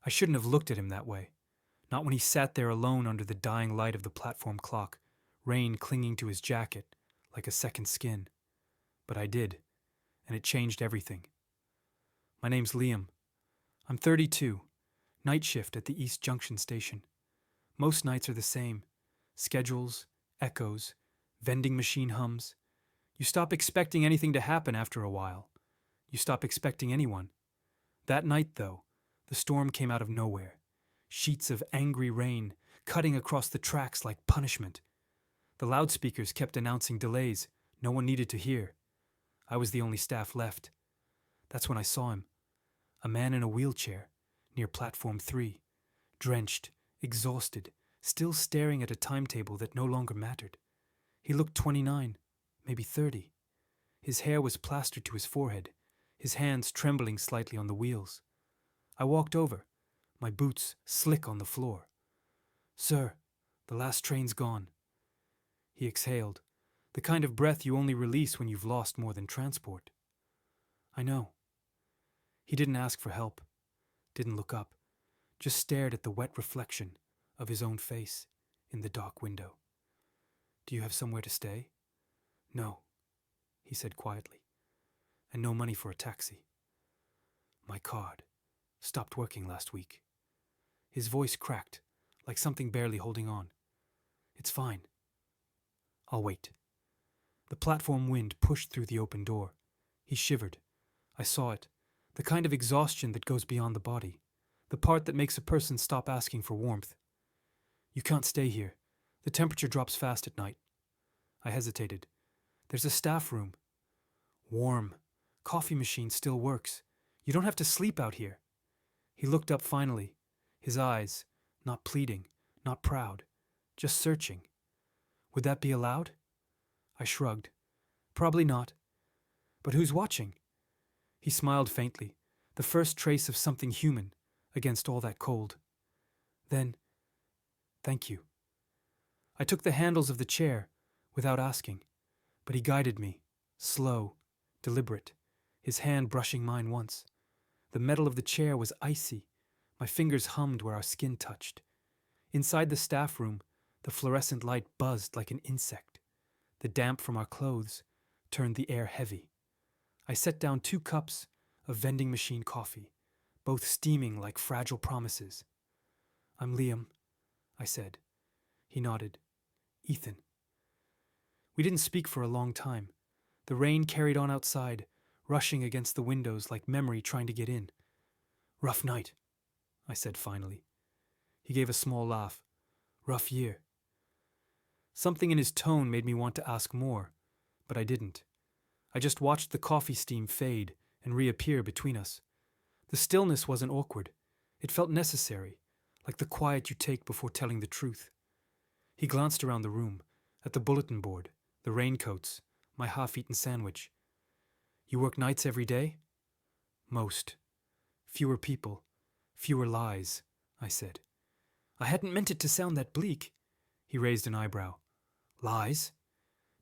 I shouldn't have looked at him that way. Not when he sat there alone under the dying light of the platform clock, rain clinging to his jacket like a second skin. But I did, and it changed everything. My name's Liam. I'm 32, night shift at the East Junction station. Most nights are the same. Schedules, echoes, vending machine hums. You stop expecting anything to happen after a while. You stop expecting anyone. That night, though, the storm came out of nowhere. Sheets of angry rain cutting across the tracks like punishment. The loudspeakers kept announcing delays no one needed to hear. I was the only staff left. That's when I saw him. A man in a wheelchair, near platform 3, drenched, exhausted, still staring at a timetable that no longer mattered. He looked 29, maybe 30. His hair was plastered to his forehead, his hands trembling slightly on the wheels. I walked over, my boots slick on the floor. "Sir, the last train's gone." He exhaled, the kind of breath you only release when you've lost more than transport. "I know." He didn't ask for help, didn't look up, just stared at the wet reflection of his own face in the dark window. "Do you have somewhere to stay?" "No," he said quietly, "and no money for a taxi. My card stopped working last week." His voice cracked, like something barely holding on. "It's fine. I'll wait." The platform wind pushed through the open door. He shivered. I saw it, the kind of exhaustion that goes beyond the body, the part that makes a person stop asking for warmth. "You can't stay here. The temperature drops fast at night." I hesitated. "There's a staff room." "Warm. Coffee machine still works. You don't have to sleep out here." He looked up finally, his eyes, not pleading, not proud, just searching. "Would that be allowed?" I shrugged. "Probably not. But who's watching?" He smiled faintly, the first trace of something human against all that cold. "Then, thank you." I took the handles of the chair without asking, but he guided me, slow, deliberate, his hand brushing mine once. The metal of the chair was icy. My fingers hummed where our skin touched. Inside the staff room, the fluorescent light buzzed like an insect. The damp from our clothes turned the air heavy. I set down 2 cups of vending machine coffee, both steaming like fragile promises. "I'm Liam," I said. He nodded. "Ethan." We didn't speak for a long time. The rain carried on outside, rushing against the windows like memory trying to get in. "Rough night," I said finally. He gave a small laugh. "Rough year." Something in his tone made me want to ask more, but I didn't. I just watched the coffee steam fade and reappear between us. The stillness wasn't awkward. It felt necessary, like the quiet you take before telling the truth. He glanced around the room, at the bulletin board, the raincoats, my half-eaten sandwich. "You work nights every day?" "Most. Fewer people, fewer lies," I said. I hadn't meant it to sound that bleak. He raised an eyebrow. "Lies?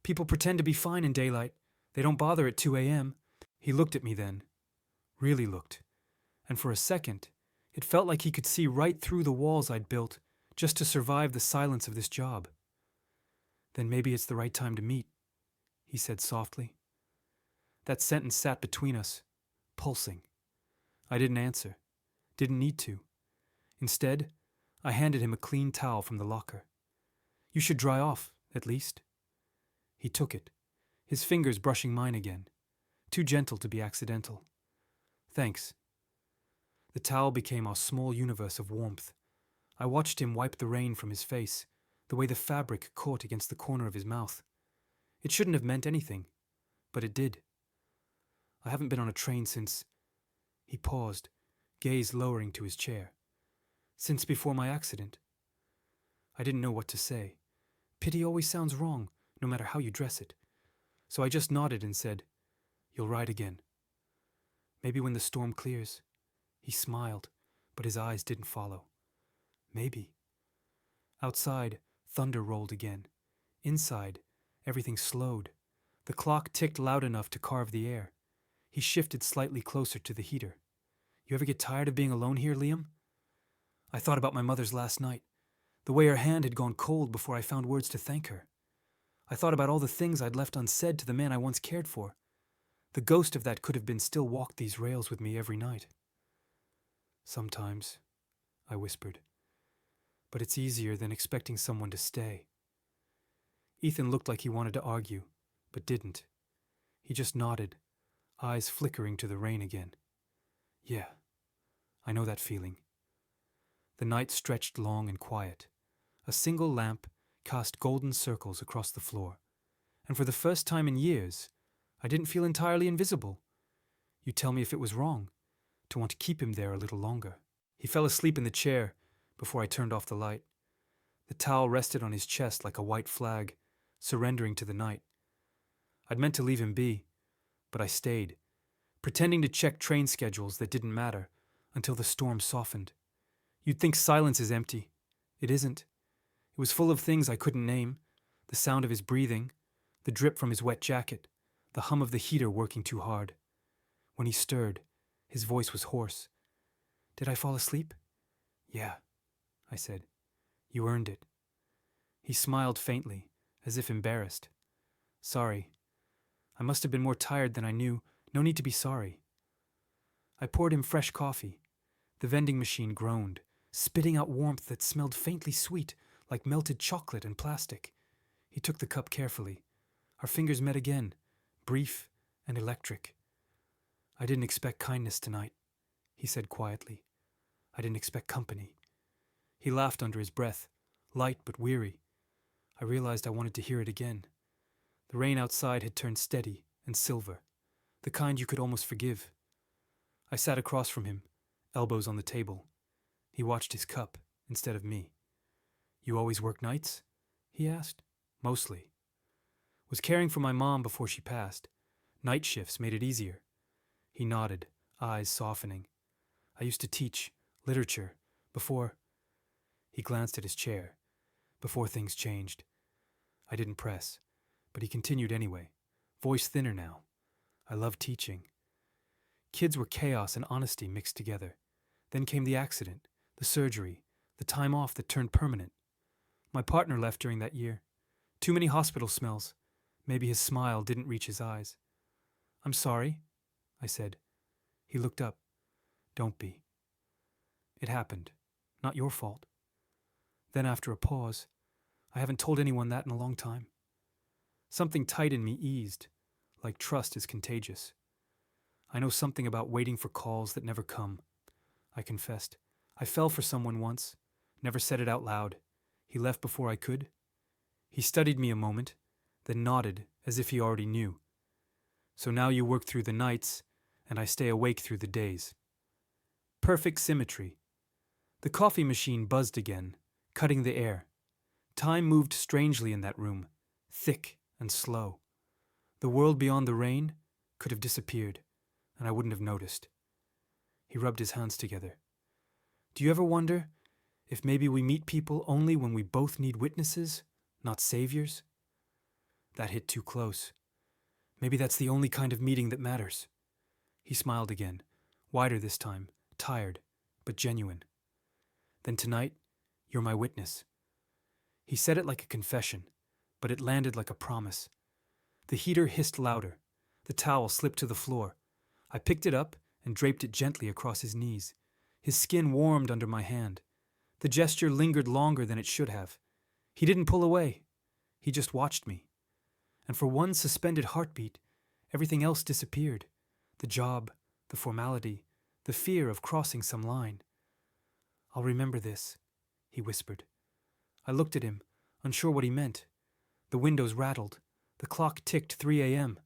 People pretend to be fine in daylight. They don't bother at 2 a.m. He looked at me then. Really looked. And for a second, it felt like he could see right through the walls I'd built just to survive the silence of this job. "Then maybe it's the right time to meet," he said softly. That sentence sat between us, pulsing. I didn't answer. Didn't need to. Instead, I handed him a clean towel from the locker. "You should dry off, at least." He took it, his fingers brushing mine again, too gentle to be accidental. "Thanks." The towel became our small universe of warmth. I watched him wipe the rain from his face, the way the fabric caught against the corner of his mouth. It shouldn't have meant anything, but it did. "I haven't been on a train since—" He paused, gaze lowering to his chair. "Since before my accident." I didn't know what to say. Pity always sounds wrong, no matter how you dress it. So I just nodded and said, "You'll ride again." "Maybe when the storm clears." He smiled, but his eyes didn't follow. "Maybe." Outside, thunder rolled again. Inside, everything slowed. The clock ticked loud enough to carve the air. He shifted slightly closer to the heater. "You ever get tired of being alone here, Liam?" I thought about my mother's last night, the way her hand had gone cold before I found words to thank her. I thought about all the things I'd left unsaid to the man I once cared for. The ghost of that could have been still walked these rails with me every night. Sometimes, I whispered, but it's easier than expecting someone to stay. Ethan looked like he wanted to argue, but didn't. He just nodded, eyes flickering to the rain again. Yeah, I know that feeling. The night stretched long and quiet. A single lamp cast golden circles across the floor, and for the first time in years, I didn't feel entirely invisible. You tell me if it was wrong to want to keep him there a little longer. He fell asleep in the chair before I turned off the light. The towel rested on his chest like a white flag, surrendering to the night. I'd meant to leave him be, but I stayed, pretending to check train schedules that didn't matter until the storm softened. You'd think silence is empty. It isn't. It was full of things I couldn't name: the sound of his breathing, the drip from his wet jacket, the hum of the heater working too hard. When he stirred, his voice was hoarse. Did I fall asleep? Yeah, I said. You earned it. He smiled faintly, as if embarrassed. Sorry. I must have been more tired than I knew. No need to be sorry. I poured him fresh coffee. The vending machine groaned, spitting out warmth that smelled faintly sweet, like melted chocolate and plastic. He took the cup carefully. Our fingers met again, brief and electric. I didn't expect kindness tonight, he said quietly. I didn't expect company. He laughed under his breath, light but weary. I realized I wanted to hear it again. The rain outside had turned steady and silver, the kind you could almost forgive. I sat across from him, elbows on the table. He watched his cup instead of me. You always work nights? He asked. Mostly. Was caring for my mom before she passed. Night shifts made it easier. He nodded, eyes softening. I used to teach literature before. He glanced at his chair. Before things changed. I didn't press, but he continued anyway, voice thinner now. I loved teaching. Kids were chaos and honesty mixed together. Then came the accident, the surgery, the time off that turned permanent. My partner left during that year. Too many hospital smells. Maybe his smile didn't reach his eyes. I'm sorry, I said. He looked up. Don't be. It happened. Not your fault. Then after a pause, I haven't told anyone that in a long time. Something tight in me eased, like trust is contagious. I know something about waiting for calls that never come. I confessed. I fell for someone once, never said it out loud. He left before I could. He studied me a moment, then nodded as if he already knew. So now you work through the nights, and I stay awake through the days. Perfect symmetry. The coffee machine buzzed again, cutting the air. Time moved strangely in that room, thick and slow. The world beyond the rain could have disappeared, and I wouldn't have noticed. He rubbed his hands together. Do you ever wonder if maybe we meet people only when we both need witnesses, not saviors? That hit too close. Maybe that's the only kind of meeting that matters. He smiled again, wider this time, tired, but genuine. Then tonight, you're my witness. He said it like a confession, but it landed like a promise. The heater hissed louder. The towel slipped to the floor. I picked it up and draped it gently across his knees. His skin warmed under my hand. The gesture lingered longer than it should have. He didn't pull away. He just watched me. And for one suspended heartbeat, everything else disappeared. The job, the formality, the fear of crossing some line. I'll remember this, he whispered. I looked at him, unsure what he meant. The windows rattled. The clock ticked 3 a.m.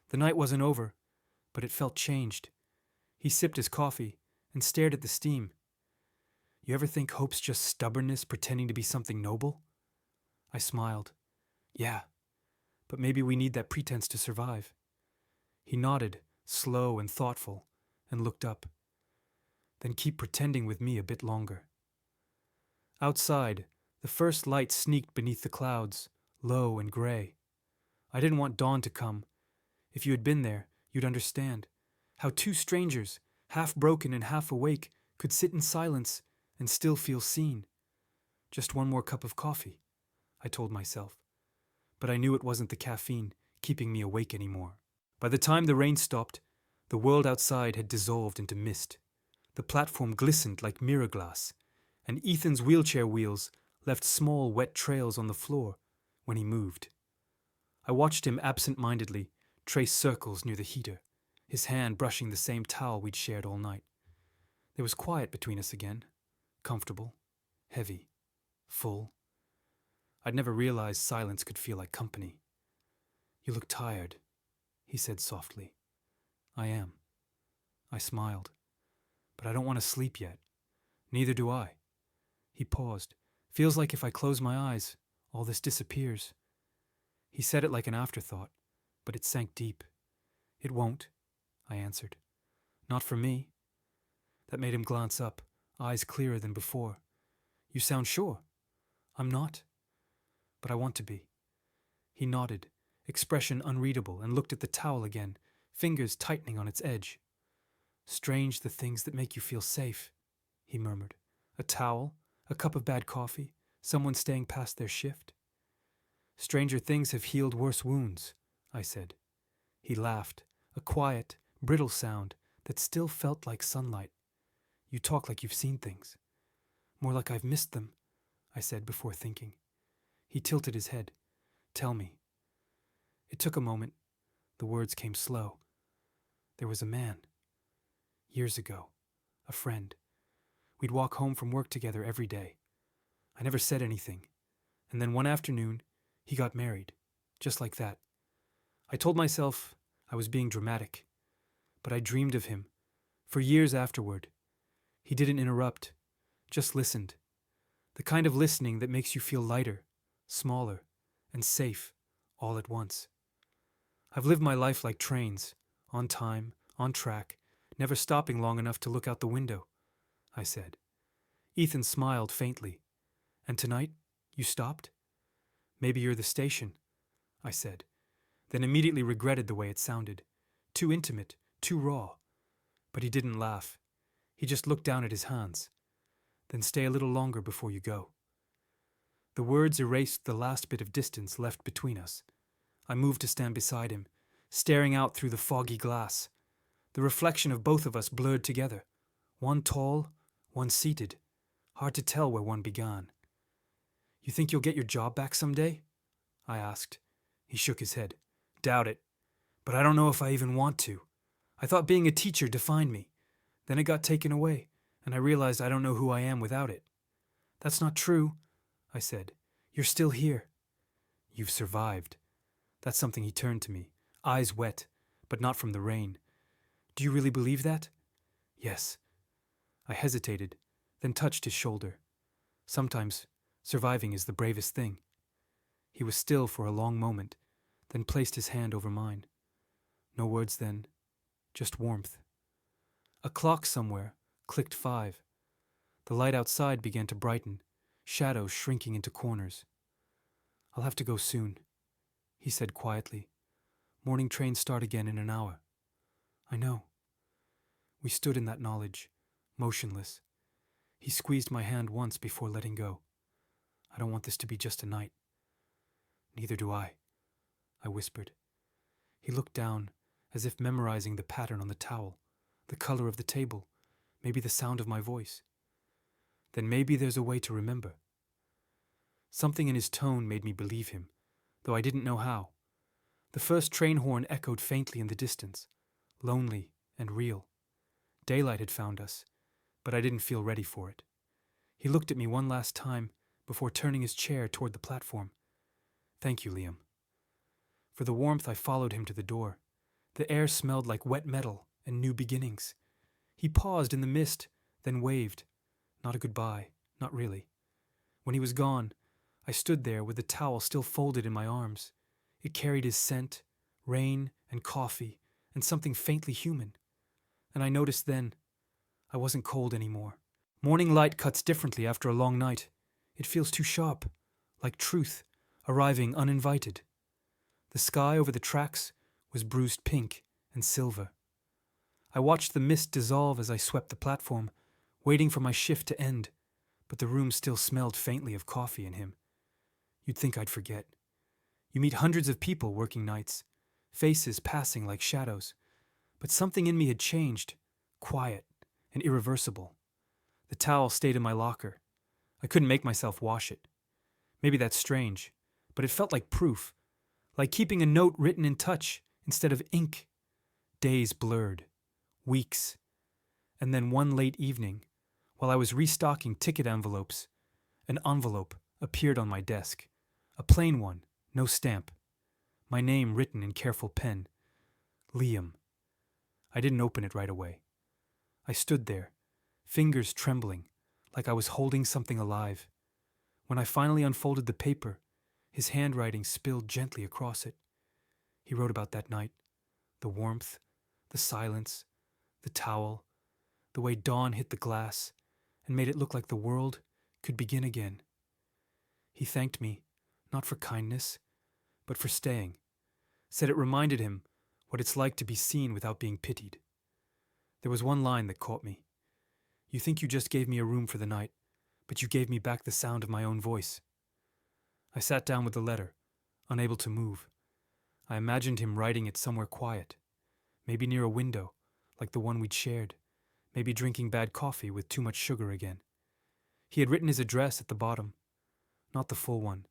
The night wasn't over, but it felt changed. He sipped his coffee and stared at the steam. You ever think hope's just stubbornness pretending to be something noble? I smiled. Yeah, but maybe we need that pretense to survive. He nodded, slow and thoughtful, and looked up. Then keep pretending with me a bit longer. Outside, the first light sneaked beneath the clouds, low and gray. I didn't want dawn to come. If you had been there, you'd understand how two strangers, half broken and half awake, could sit in silence and still feel seen. Just one more cup of coffee, I told myself. But I knew it wasn't the caffeine keeping me awake anymore. By the time the rain stopped, the world outside had dissolved into mist. The platform glistened like mirror glass, and Ethan's wheelchair wheels left small wet trails on the floor when he moved. I watched him absent-mindedly trace circles near the heater, his hand brushing the same towel we'd shared all night. There was quiet between us again, comfortable, heavy, full. I'd never realized silence could feel like company. "You look tired," he said softly. "I am." I smiled. "But I don't want to sleep yet." "Neither do I." He paused. "Feels like if I close my eyes, all this disappears." He said it like an afterthought, but it sank deep. "It won't," I answered. "Not for me." That made him glance up, eyes clearer than before. "You sound sure." "I'm not. But I want to be." He nodded, expression unreadable, and looked at the towel again, fingers tightening on its edge. "Strange the things that make you feel safe," he murmured. "A towel, a cup of bad coffee, someone staying past their shift." "Stranger things have healed worse wounds," I said. He laughed, a quiet, brittle sound that still felt like sunlight. "You talk like you've seen things." "More like I've missed them," I said before thinking. He tilted his head. "Tell me." It took a moment. The words came slow. "There was a man. Years ago. A friend. We'd walk home from work together every day. I never said anything. And then one afternoon, he got married. Just like that. I told myself I was being dramatic. But I dreamed of him. For years afterward. He didn't interrupt. Just listened. The kind of listening that makes you feel lighter, smaller, and safe all at once. I've lived my life like trains, on time, on track, never stopping long enough to look out the window, I said. Ethan smiled faintly. "And tonight, you stopped?" "Maybe you're the station," I said, then immediately regretted the way it sounded. Too intimate, too raw. But he didn't laugh. He just looked down at his hands. "Then stay a little longer before you go." The words erased the last bit of distance left between us. I moved to stand beside him, staring out through the foggy glass. The reflection of both of us blurred together. One tall, one seated. Hard to tell where one began. "You think you'll get your job back someday?" I asked. He shook his head. "Doubt it. But I don't know if I even want to. I thought being a teacher defined me. Then it got taken away, and I realized I don't know who I am without it." "That's not true," I said. "You're still here." "You've survived." That's something. He turned to me, eyes wet, but not from the rain. "Do you really believe that?" "Yes." I hesitated, then touched his shoulder. Sometimes surviving is the bravest thing. He was still for a long moment, then placed his hand over mine. No words then, just warmth. A clock somewhere clicked 5. The light outside began to brighten, shadows shrinking into corners. "I'll have to go soon," he said quietly. "Morning trains start again in an hour." "I know." We stood in that knowledge, motionless. He squeezed my hand once before letting go. "I don't want this to be just a night." "Neither do I," I whispered. He looked down, as if memorizing the pattern on the towel, the color of the table, maybe the sound of my voice. "Then maybe there's a way to remember." Something in his tone made me believe him, though I didn't know how. The first train horn echoed faintly in the distance, lonely and real. Daylight had found us, but I didn't feel ready for it. He looked at me one last time before turning his chair toward the platform. "Thank you, Liam." For the warmth, I followed him to the door. The air smelled like wet metal and new beginnings. He paused in the mist, then waved. Not a goodbye, not really. When he was gone, I stood there with the towel still folded in my arms. It carried his scent, rain and coffee, and something faintly human. And I noticed then, I wasn't cold anymore. Morning light cuts differently after a long night. It feels too sharp, like truth, arriving uninvited. The sky over the tracks was bruised pink and silver. I watched the mist dissolve as I swept the platform, waiting for my shift to end. but the room still smelled faintly of coffee and him. You'd think I'd forget. You meet hundreds of people working nights, faces passing like shadows, but something in me had changed, quiet and irreversible. The towel stayed in my locker. I couldn't make myself wash it. Maybe that's strange, but it felt like proof, like keeping a note written in touch instead of ink. Days blurred, weeks, and then one late evening, while I was restocking ticket envelopes, an envelope appeared on my desk, a plain one, no stamp. My name written in careful pen. Liam. I didn't open it right away. I stood there, fingers trembling, like I was holding something alive. When I finally unfolded the paper, his handwriting spilled gently across it. He wrote about that night, the warmth, the silence, the towel, the way dawn hit the glass and made it look like the world could begin again. He thanked me, not for kindness, but for staying. Said it reminded him what it's like to be seen without being pitied. There was one line that caught me. You think you just gave me a room for the night, but you gave me back the sound of my own voice. I sat down with the letter, unable to move. I imagined him writing it somewhere quiet, maybe near a window, like the one we'd shared, maybe drinking bad coffee with too much sugar again. He had written his address at the bottom, not the full one,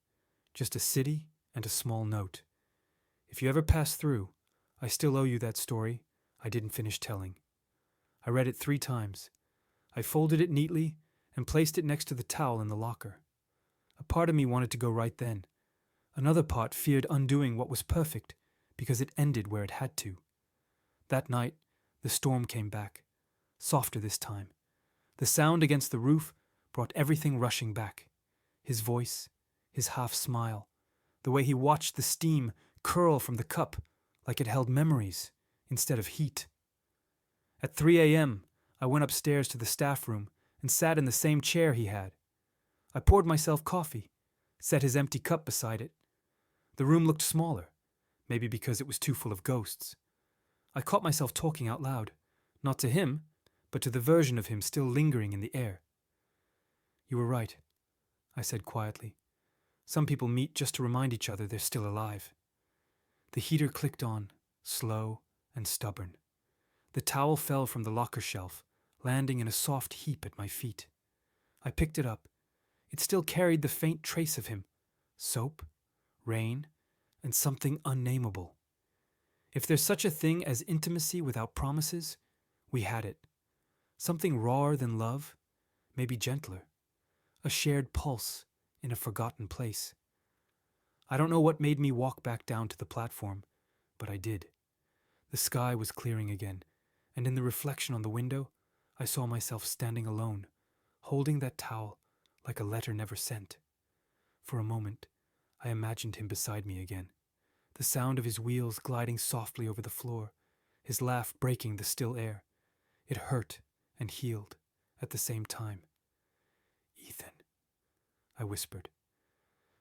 just a city and a small note. If you ever pass through, I still owe you that story I didn't finish telling. I read it 3 times. I folded it neatly and placed it next to the towel in the locker. A part of me wanted to go right then. Another part feared undoing what was perfect because it ended where it had to. That night, the storm came back, softer this time. The sound against the roof brought everything rushing back. His voice, his half smile, the way he watched the steam curl from the cup like it held memories instead of heat. At 3 a.m., I went upstairs to the staff room and sat in the same chair he had. I poured myself coffee, set his empty cup beside it. The room looked smaller, maybe because it was too full of ghosts. I caught myself talking out loud, not to him, but to the version of him still lingering in the air. You were right, I said quietly. Some people meet just to remind each other they're still alive. The heater clicked on, slow and stubborn. The towel fell from the locker shelf, landing in a soft heap at my feet. I picked it up. It still carried the faint trace of him, soap, rain, and something unnameable. If there's such a thing as intimacy without promises, we had it. Something rawer than love, maybe gentler. A shared pulse in a forgotten place. I don't know what made me walk back down to the platform, but I did. The sky was clearing again, and in the reflection on the window, I saw myself standing alone, holding that towel like a letter never sent. For a moment, I imagined him beside me again, the sound of his wheels gliding softly over the floor, his laugh breaking the still air. It hurt and healed at the same time. Ethan, I whispered.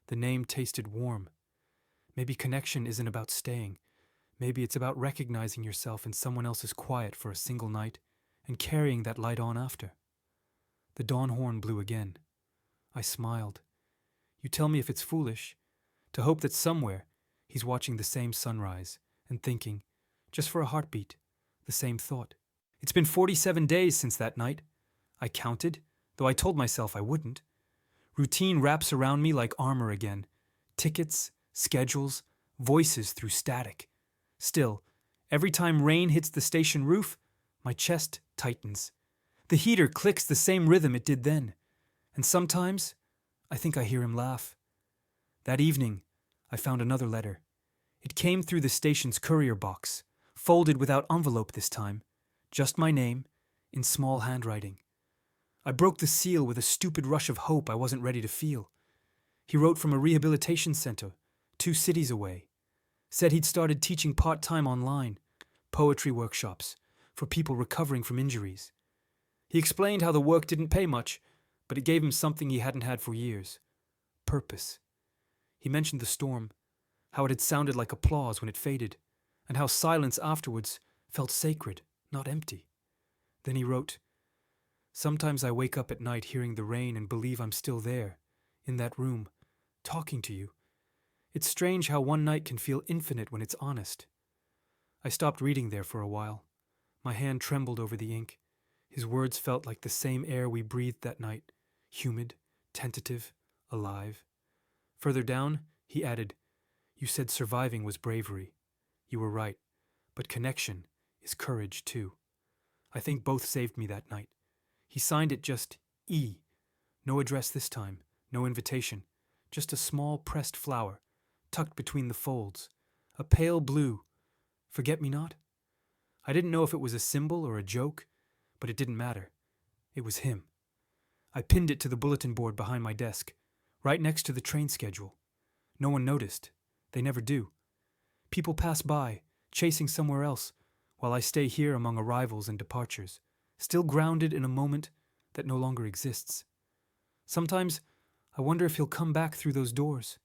The name tasted warm. Maybe connection isn't about staying. Maybe it's about recognizing yourself in someone else's quiet for a single night and carrying that light on after. The dawn horn blew again. I smiled. You tell me if it's foolish to hope that somewhere he's watching the same sunrise and thinking, just for a heartbeat, the same thought. It's been 47 days since that night. I counted, though I told myself I wouldn't. Routine wraps around me like armor again. Tickets, schedules, voices through static. Still, every time rain hits the station roof, my chest tightens. The heater clicks the same rhythm it did then. And sometimes, I think I hear him laugh. That evening, I found another letter. It came through the station's courier box, folded without envelope this time. Just my name, in small handwriting. I broke the seal with a stupid rush of hope I wasn't ready to feel. He wrote from a rehabilitation center, 2 cities away. Said he'd started teaching part-time online, poetry workshops, for people recovering from injuries. He explained how the work didn't pay much, but it gave him something he hadn't had for years. Purpose. He mentioned the storm, how it had sounded like applause when it faded, and how silence afterwards felt sacred, not empty. Then he wrote, Sometimes I wake up at night hearing the rain and believe I'm still there, in that room, talking to you. It's strange how one night can feel infinite when it's honest. I stopped reading there for a while. My hand trembled over the ink. His words felt like the same air we breathed that night, humid, tentative, alive. Further down, he added, "You said surviving was bravery. You were right, but connection is courage too." I think both saved me that night. He signed it just E. No address this time, no invitation, just a small pressed flower, tucked between the folds, a pale blue. Forget-me-not? I didn't know if it was a symbol or a joke, but it didn't matter. It was him. I pinned it to the bulletin board behind my desk, right next to the train schedule. No one noticed. They never do. People pass by, chasing somewhere else, while I stay here among arrivals and departures, still grounded in a moment that no longer exists. Sometimes I wonder if he'll come back through those doors.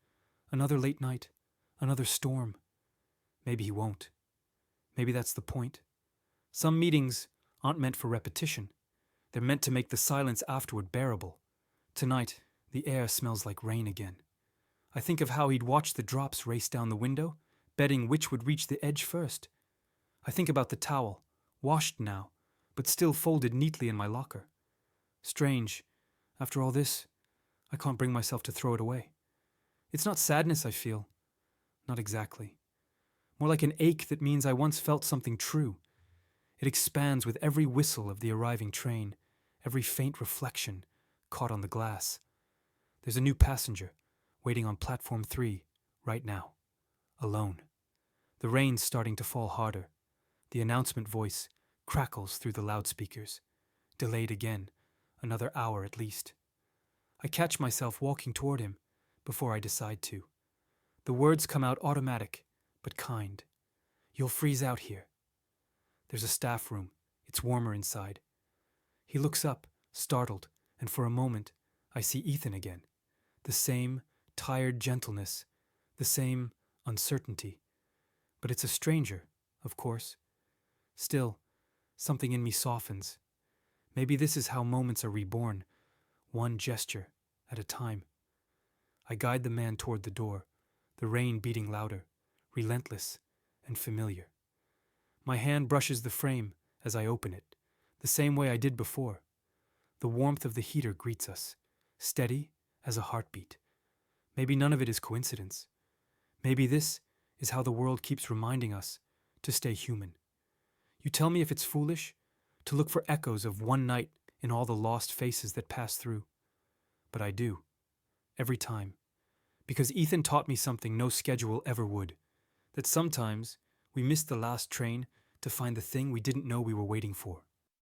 Another late night, another storm. Maybe he won't. Maybe that's the point. Some meetings aren't meant for repetition. They're meant to make the silence afterward bearable. Tonight, the air smells like rain again. I think of how he'd watch the drops race down the window, betting which would reach the edge first. I think about the towel, washed now, but still folded neatly in my locker. Strange, after all this, I can't bring myself to throw it away. It's not sadness I feel. Not exactly. More like an ache that means I once felt something true. It expands with every whistle of the arriving train, every faint reflection caught on the glass. There's a new passenger waiting on platform 3 right now, alone. The rain's starting to fall harder. The announcement voice crackles through the loudspeakers. Delayed again, another hour at least. I catch myself walking toward him before I decide to. The words come out automatic, but kind. "You'll freeze out here." There's a staff room. It's warmer inside. He looks up, startled, and for a moment, I see Ethan again. The same tired gentleness, the same uncertainty. But it's a stranger, of course. Still, something in me softens. Maybe this is how moments are reborn, one gesture at a time. I guide the man toward the door, the rain beating louder, relentless and familiar. My hand brushes the frame as I open it, the same way I did before. The warmth of the heater greets us, steady as a heartbeat. Maybe none of it is coincidence. Maybe this is how the world keeps reminding us to stay human. You tell me if it's foolish to look for echoes of one night in all the lost faces that pass through. But I do, every time. Because Ethan taught me something no schedule ever would, that sometimes we miss the last train to find the thing we didn't know we were waiting for.